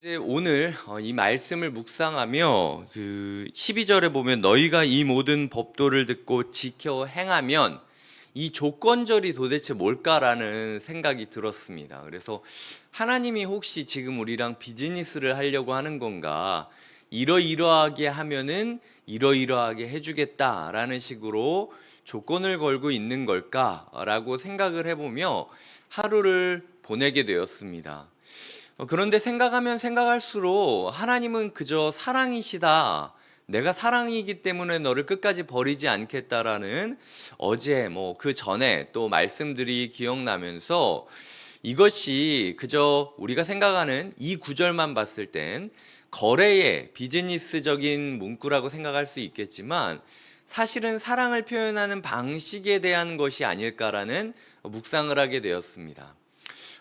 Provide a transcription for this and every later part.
이제 오늘 이 말씀을 묵상하며 그 12절에 보면 너희가 이 모든 법도를 듣고 지켜 행하면 이 조건절이 도대체 뭘까라는 생각이 들었습니다. 그래서 하나님이 혹시 지금 우리랑 비즈니스를 하려고 하는 건가? 이러이러하게 하면은 이러이러하게 해주겠다라는 식으로 조건을 걸고 있는 걸까라고 생각을 해보며 하루를 보내게 되었습니다. 그런데 생각하면 생각할수록 하나님은 그저 사랑이시다. 내가 사랑이기 때문에 너를 끝까지 버리지 않겠다라는 어제 그 전에 또 말씀들이 기억나면서 이것이 그저 우리가 생각하는 이 구절만 봤을 땐 거래의 비즈니스적인 문구라고 생각할 수 있겠지만 사실은 사랑을 표현하는 방식에 대한 것이 아닐까라는 묵상을 하게 되었습니다.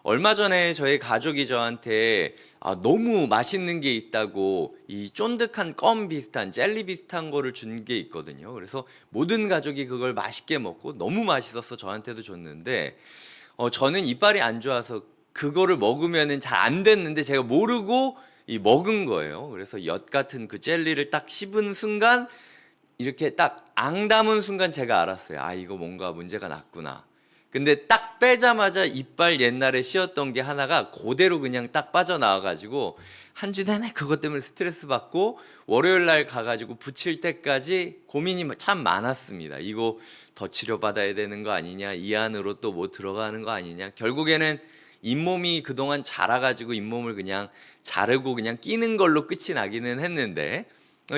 얼마 전에 저희 가족이 저한테 너무 맛있는 게 있다고 이 쫀득한 껌 비슷한 젤리 비슷한 거를 준 게 있거든요. 그래서 모든 가족이 그걸 맛있게 먹고 너무 맛있어서 저한테도 줬는데 저는 이빨이 안 좋아서 그거를 먹으면은 잘 안 됐는데 제가 모르고 먹은 거예요. 그래서 엿 같은 그 젤리를 딱 씹은 순간 이렇게 딱 앙 담은 순간 제가 알았어요. 이거 뭔가 문제가 났구나. 근데 딱 빼자마자 이빨 옛날에 씌었던 게 하나가 그대로 그냥 딱 빠져나와가지고 한 주 내내 그것 때문에 스트레스 받고 월요일 날 가가지고 붙일 때까지 고민이 참 많았습니다. 이거 더 치료받아야 되는 거 아니냐, 이 안으로 또 뭐 들어가는 거 아니냐. 결국에는 잇몸이 그동안 자라가지고 잇몸을 그냥 자르고 그냥 끼는 걸로 끝이 나기는 했는데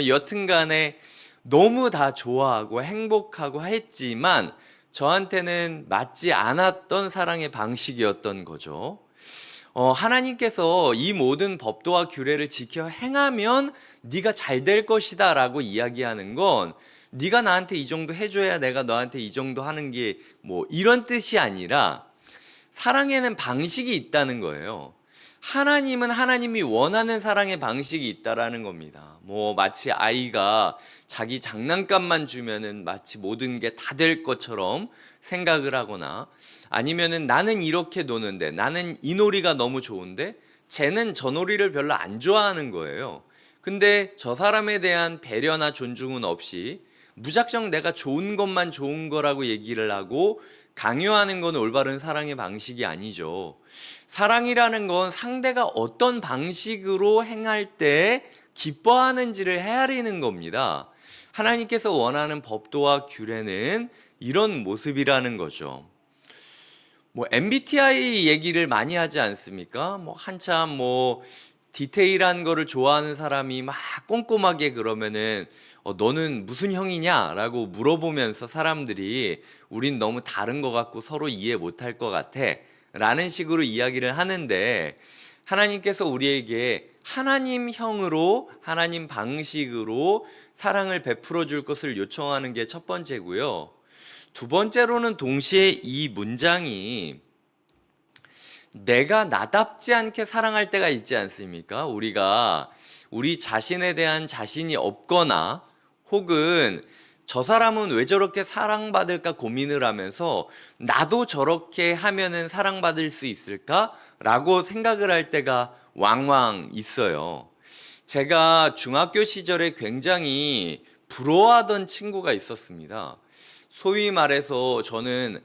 여튼간에 너무 다 좋아하고 행복하고 했지만 저한테는 맞지 않았던 사랑의 방식이었던 거죠. 하나님께서 이 모든 법도와 규례를 지켜 행하면 네가 잘 될 것이다 라고 이야기하는 건 네가 나한테 이 정도 해줘야 내가 너한테 이 정도 하는 게 뭐 이런 뜻이 아니라 사랑에는 방식이 있다는 거예요. 하나님은 하나님이 원하는 사랑의 방식이 있다라는 겁니다. 마치 아이가 자기 장난감만 주면은 마치 모든 게 다 될 것처럼 생각을 하거나 아니면은 나는 이렇게 노는데 나는 이 놀이가 너무 좋은데 쟤는 저 놀이를 별로 안 좋아하는 거예요. 근데 저 사람에 대한 배려나 존중은 없이 무작정 내가 좋은 것만 좋은 거라고 얘기를 하고 강요하는 건 올바른 사랑의 방식이 아니죠. 사랑이라는 건 상대가 어떤 방식으로 행할 때 기뻐하는지를 헤아리는 겁니다. 하나님께서 원하는 법도와 규례는 이런 모습이라는 거죠. MBTI 얘기를 많이 하지 않습니까? 한참 디테일한 거를 좋아하는 사람이 막 꼼꼼하게 그러면은 너는 무슨 형이냐? 라고 물어보면서 사람들이 우린 너무 다른 것 같고 서로 이해 못할 것 같아 라는 식으로 이야기를 하는데 하나님께서 우리에게 하나님형으로 하나님 방식으로 사랑을 베풀어 줄 것을 요청하는 게 첫 번째고요. 두 번째로는 동시에 이 문장이 내가 나답지 않게 사랑할 때가 있지 않습니까? 우리가 우리 자신에 대한 자신이 없거나 혹은 저 사람은 왜 저렇게 사랑받을까 고민을 하면서 나도 저렇게 하면은 사랑받을 수 있을까? 라고 생각을 할 때가 왕왕 있어요. 제가 중학교 시절에 굉장히 부러워하던 친구가 있었습니다. 소위 말해서 저는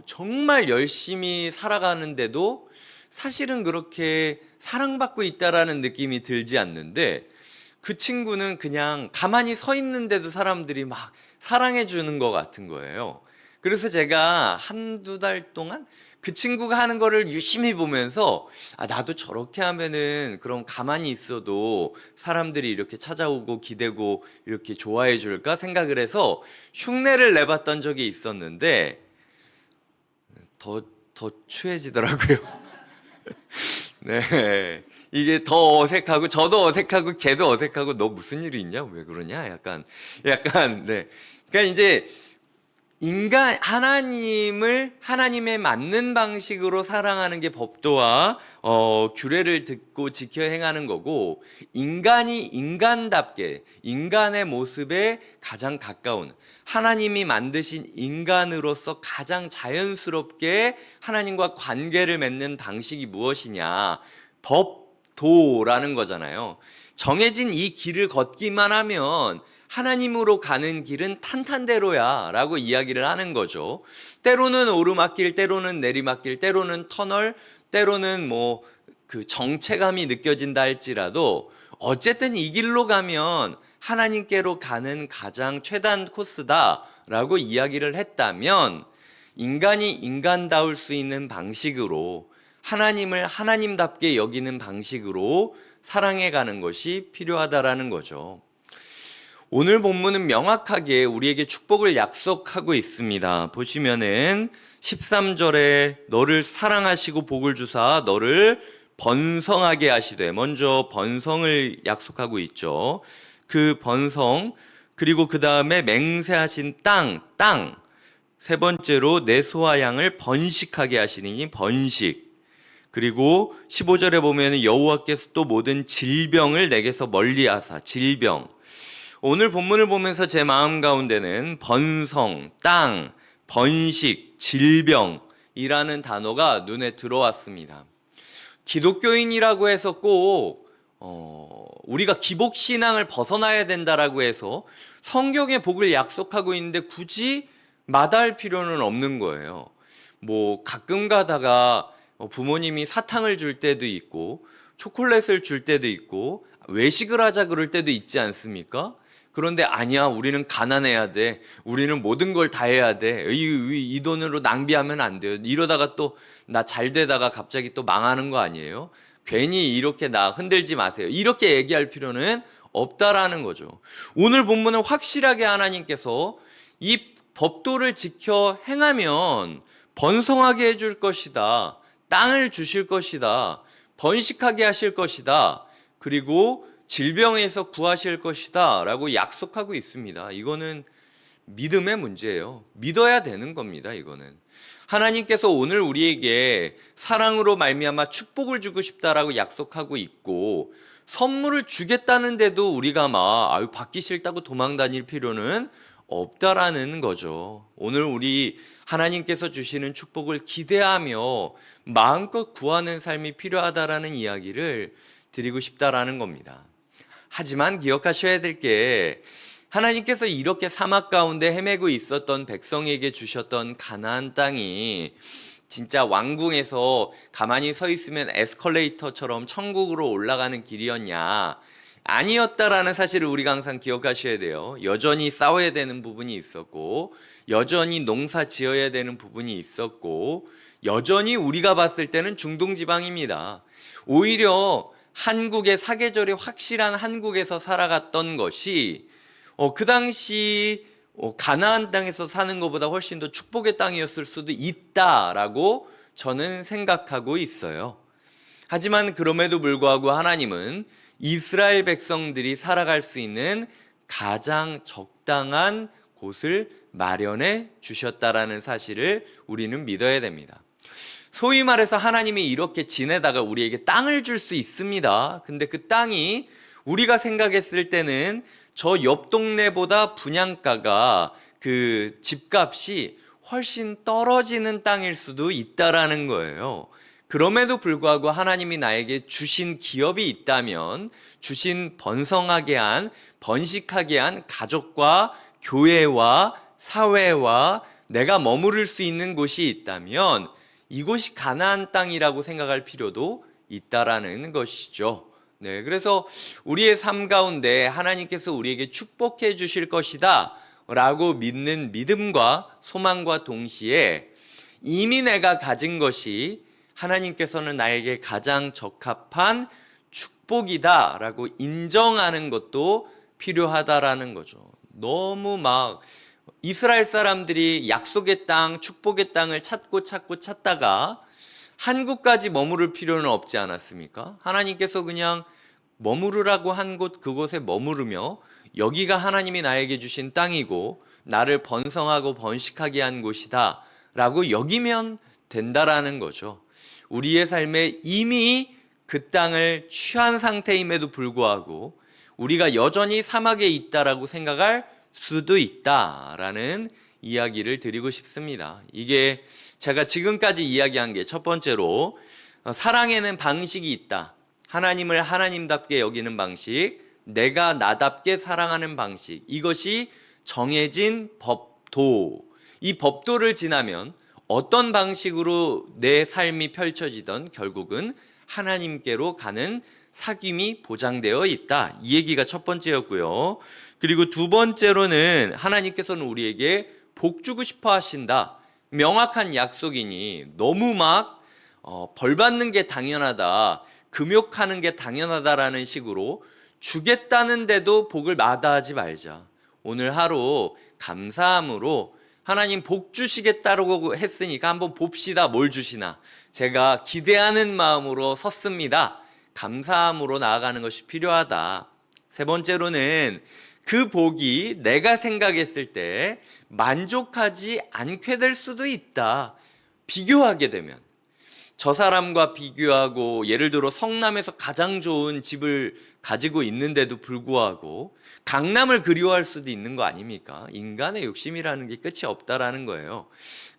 정말 열심히 살아가는데도 사실은 그렇게 사랑받고 있다라는 느낌이 들지 않는데 그 친구는 그냥 가만히 서 있는데도 사람들이 막 사랑해 주는 것 같은 거예요. 그래서 제가 한두 달 동안 그 친구가 하는 거를 유심히 보면서 나도 저렇게 하면은 그럼 가만히 있어도 사람들이 이렇게 찾아오고 기대고 이렇게 좋아해 줄까 생각을 해서 흉내를 내봤던 적이 있었는데 더 추해지더라고요. 네. 이게 더 어색하고 저도 어색하고 걔도 어색하고 너 무슨 일이 있냐? 왜 그러냐? 약간 네. 그러니까 이제 하나님을 하나님의 맞는 방식으로 사랑하는 게 법도와 규례를 듣고 지켜 행하는 거고, 인간이 인간답게 인간의 모습에 가장 가까운 하나님이 만드신 인간으로서 가장 자연스럽게 하나님과 관계를 맺는 방식이 무엇이냐? 법, 도라는 거잖아요. 정해진 이 길을 걷기만 하면 하나님으로 가는 길은 탄탄대로야 라고 이야기를 하는 거죠. 때로는 오르막길, 때로는 내리막길, 때로는 터널, 때로는 그 정체감이 느껴진다 할지라도 어쨌든 이 길로 가면 하나님께로 가는 가장 최단 코스다라고 이야기를 했다면 인간이 인간다울 수 있는 방식으로 하나님을 하나님답게 여기는 방식으로 사랑해 가는 것이 필요하다라는 거죠. 오늘 본문은 명확하게 우리에게 축복을 약속하고 있습니다. 보시면은 13절에 너를 사랑하시고 복을 주사 너를 번성하게 하시되, 먼저 번성을 약속하고 있죠. 그 번성, 그리고 그 다음에 맹세하신 땅, 세 번째로 내 소와 양을 번식하게 하시니 번식, 그리고 15절에 보면 여호와께서 또 모든 질병을 내게서 멀리하사, 질병. 오늘 본문을 보면서 제 마음 가운데는 번성, 땅, 번식, 질병이라는 단어가 눈에 들어왔습니다. 기독교인이라고 해서 꼭 우리가 기복신앙을 벗어나야 된다라고 해서 성경의 복을 약속하고 있는데 굳이 마다할 필요는 없는 거예요. 가끔 가다가 부모님이 사탕을 줄 때도 있고 초콜릿을 줄 때도 있고 외식을 하자 그럴 때도 있지 않습니까? 그런데 아니야, 우리는 가난해야 돼, 우리는 모든 걸 다 해야 돼, 이 돈으로 낭비하면 안 돼요, 이러다가 또 나 잘 되다가 갑자기 또 망하는 거 아니에요? 괜히 이렇게 나 흔들지 마세요, 이렇게 얘기할 필요는 없다라는 거죠. 오늘 본문은 확실하게 하나님께서 이 법도를 지켜 행하면 번성하게 해줄 것이다, 땅을 주실 것이다, 번식하게 하실 것이다, 그리고 질병에서 구하실 것이다 라고 약속하고 있습니다. 이거는 믿음의 문제예요. 믿어야 되는 겁니다. 이거는 하나님께서 오늘 우리에게 사랑으로 말미암아 축복을 주고 싶다라고 약속하고 있고, 선물을 주겠다는데도 우리가 받기 싫다고 도망 다닐 필요는 없다라는 거죠. 오늘 우리 하나님께서 주시는 축복을 기대하며 마음껏 구하는 삶이 필요하다라는 이야기를 드리고 싶다라는 겁니다. 하지만 기억하셔야 될 게, 하나님께서 이렇게 사막 가운데 헤매고 있었던 백성에게 주셨던 가나안 땅이 진짜 왕궁에서 가만히 서 있으면 에스컬레이터처럼 천국으로 올라가는 길이었냐? 아니었다라는 사실을 우리가 항상 기억하셔야 돼요. 여전히 싸워야 되는 부분이 있었고, 여전히 농사 지어야 되는 부분이 있었고, 여전히 우리가 봤을 때는 중동 지방입니다. 오히려 한국의 사계절이 확실한 한국에서 살아갔던 것이 그 당시 가나안 땅에서 사는 것보다 훨씬 더 축복의 땅이었을 수도 있다라고 저는 생각하고 있어요. 하지만 그럼에도 불구하고 하나님은 이스라엘 백성들이 살아갈 수 있는 가장 적당한 곳을 마련해 주셨다라는 사실을 우리는 믿어야 됩니다. 소위 말해서 하나님이 이렇게 지내다가 우리에게 땅을 줄 수 있습니다. 근데 그 땅이 우리가 생각했을 때는 저 옆 동네보다 분양가가, 그 집값이 훨씬 떨어지는 땅일 수도 있다라는 거예요. 그럼에도 불구하고 하나님이 나에게 주신 기업이 있다면, 주신 번성하게 한, 번식하게 한 가족과 교회와 사회와 내가 머무를 수 있는 곳이 있다면 이곳이 가나안 땅이라고 생각할 필요도 있다라는 것이죠. 네, 그래서 우리의 삶 가운데 하나님께서 우리에게 축복해 주실 것이다 라고 믿는 믿음과 소망과 동시에 이미 내가 가진 것이 하나님께서는 나에게 가장 적합한 축복이다 라고 인정하는 것도 필요하다라는 거죠. 너무 이스라엘 사람들이 약속의 땅, 축복의 땅을 찾다가 한국까지 머무를 필요는 없지 않았습니까? 하나님께서 그냥 머무르라고 한 곳, 그곳에 머무르며 여기가 하나님이 나에게 주신 땅이고 나를 번성하고 번식하게 한 곳이다 라고 여기면 된다라는 거죠. 우리의 삶에 이미 그 땅을 취한 상태임에도 불구하고 우리가 여전히 사막에 있다라고 생각할 수도 있다라는 이야기를 드리고 싶습니다. 이게 제가 지금까지 이야기한 게 첫 번째로 사랑에는 방식이 있다. 하나님을 하나님답게 여기는 방식, 내가 나답게 사랑하는 방식, 이것이 정해진 법도. 이 법도를 지나면 어떤 방식으로 내 삶이 펼쳐지던 결국은 하나님께로 가는 사귐이 보장되어 있다. 이 얘기가 첫 번째였고요. 그리고 두 번째로는 하나님께서는 우리에게 복 주고 싶어 하신다. 명확한 약속이니 너무 막 벌 받는 게 당연하다, 금욕하는 게 당연하다라는 식으로 주겠다는데도 복을 마다하지 말자. 오늘 하루 감사함으로 하나님 복 주시겠다고 했으니까 한번 봅시다. 뭘 주시나. 제가 기대하는 마음으로 섰습니다. 감사함으로 나아가는 것이 필요하다. 세 번째로는 그 복이 내가 생각했을 때 만족하지 않게 될 수도 있다. 비교하게 되면 저 사람과 비교하고, 예를 들어 성남에서 가장 좋은 집을 가지고 있는데도 불구하고 강남을 그리워할 수도 있는 거 아닙니까? 인간의 욕심이라는 게 끝이 없다라는 거예요.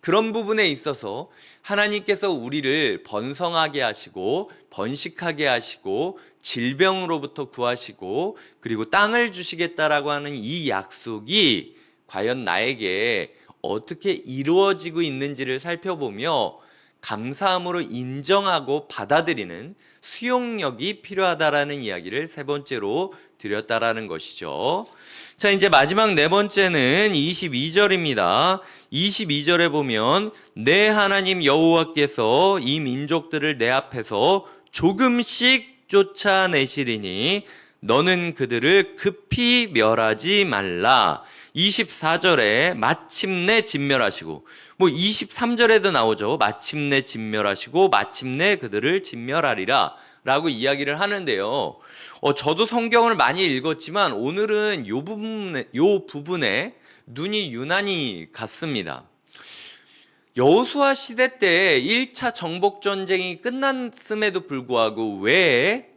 그런 부분에 있어서 하나님께서 우리를 번성하게 하시고 번식하게 하시고 질병으로부터 구하시고 그리고 땅을 주시겠다라고 하는 이 약속이 과연 나에게 어떻게 이루어지고 있는지를 살펴보며 감사함으로 인정하고 받아들이는 수용력이 필요하다라는 이야기를 세 번째로 드렸다라는 것이죠. 자, 이제 마지막 네 번째는 22절입니다. 22절에 보면 내 하나님 여호와께서 이 민족들을 내 앞에서 조금씩 쫓아내시리니 너는 그들을 급히 멸하지 말라. 24절에 마침내 진멸하시고, 뭐 23절에도 나오죠. 마침내 진멸하시고 마침내 그들을 진멸하리라 라고 이야기를 하는데요. 저도 성경을 많이 읽었지만 오늘은 요 부분에 눈이 유난히 갔습니다. 여호수아 시대 때 1차 정복 전쟁이 끝났음에도 불구하고 왜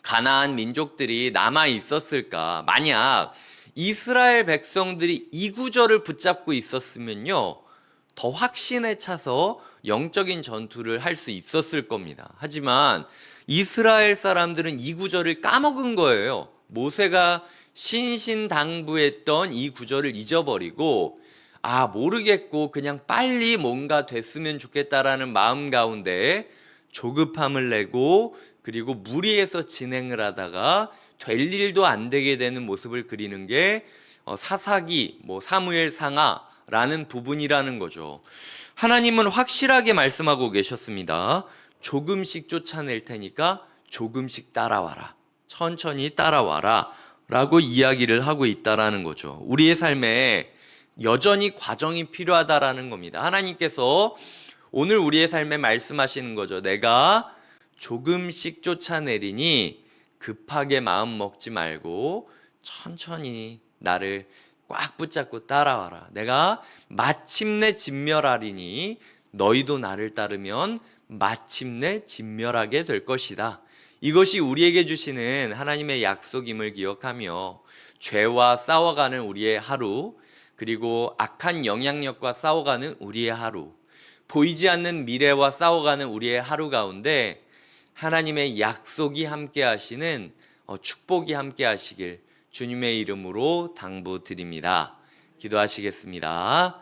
가나안 민족들이 남아 있었을까? 만약 이스라엘 백성들이 이 구절을 붙잡고 있었으면요, 더 확신에 차서 영적인 전투를 할 수 있었을 겁니다. 하지만 이스라엘 사람들은 이 구절을 까먹은 거예요. 모세가 신신당부했던 이 구절을 잊어버리고, 모르겠고 그냥 빨리 뭔가 됐으면 좋겠다라는 마음 가운데 조급함을 내고 그리고 무리해서 진행을 하다가 될 일도 안 되게 되는 모습을 그리는 게 사사기, 사무엘상하라는 부분이라는 거죠. 하나님은 확실하게 말씀하고 계셨습니다. 조금씩 쫓아낼 테니까 조금씩 따라와라. 천천히 따라와라. 라고 이야기를 하고 있다라는 거죠. 우리의 삶에 여전히 과정이 필요하다라는 겁니다. 하나님께서 오늘 우리의 삶에 말씀하시는 거죠. 내가 조금씩 쫓아내리니 급하게 마음 먹지 말고 천천히 나를 꽉 붙잡고 따라와라. 내가 마침내 진멸하리니 너희도 나를 따르면 마침내 진멸하게 될 것이다. 이것이 우리에게 주시는 하나님의 약속임을 기억하며 죄와 싸워가는 우리의 하루, 그리고 악한 영향력과 싸워가는 우리의 하루, 보이지 않는 미래와 싸워가는 우리의 하루 가운데 하나님의 약속이 함께 하시는 축복이 함께 하시길 주님의 이름으로 당부드립니다. 기도하시겠습니다.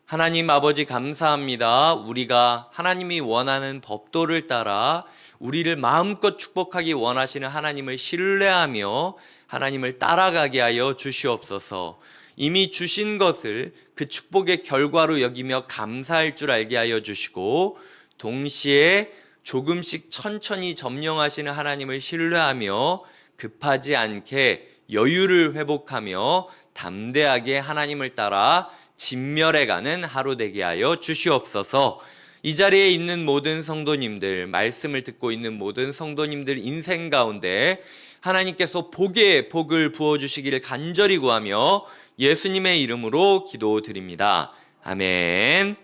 하나님 아버지 감사합니다. 우리가 하나님이 원하는 법도를 따라 우리를 마음껏 축복하기 원하시는 하나님을 신뢰하며 하나님을 따라가게 하여 주시옵소서. 이미 주신 것을 그 축복의 결과로 여기며 감사할 줄 알게 하여 주시고, 동시에 조금씩 천천히 점령하시는 하나님을 신뢰하며 급하지 않게 여유를 회복하며 담대하게 하나님을 따라 진멸해가는 하루 되게 하여 주시옵소서. 이 자리에 있는 모든 성도님들, 말씀을 듣고 있는 모든 성도님들 인생 가운데 하나님께서 복에 복을 부어주시기를 간절히 구하며 예수님의 이름으로 기도드립니다. 아멘.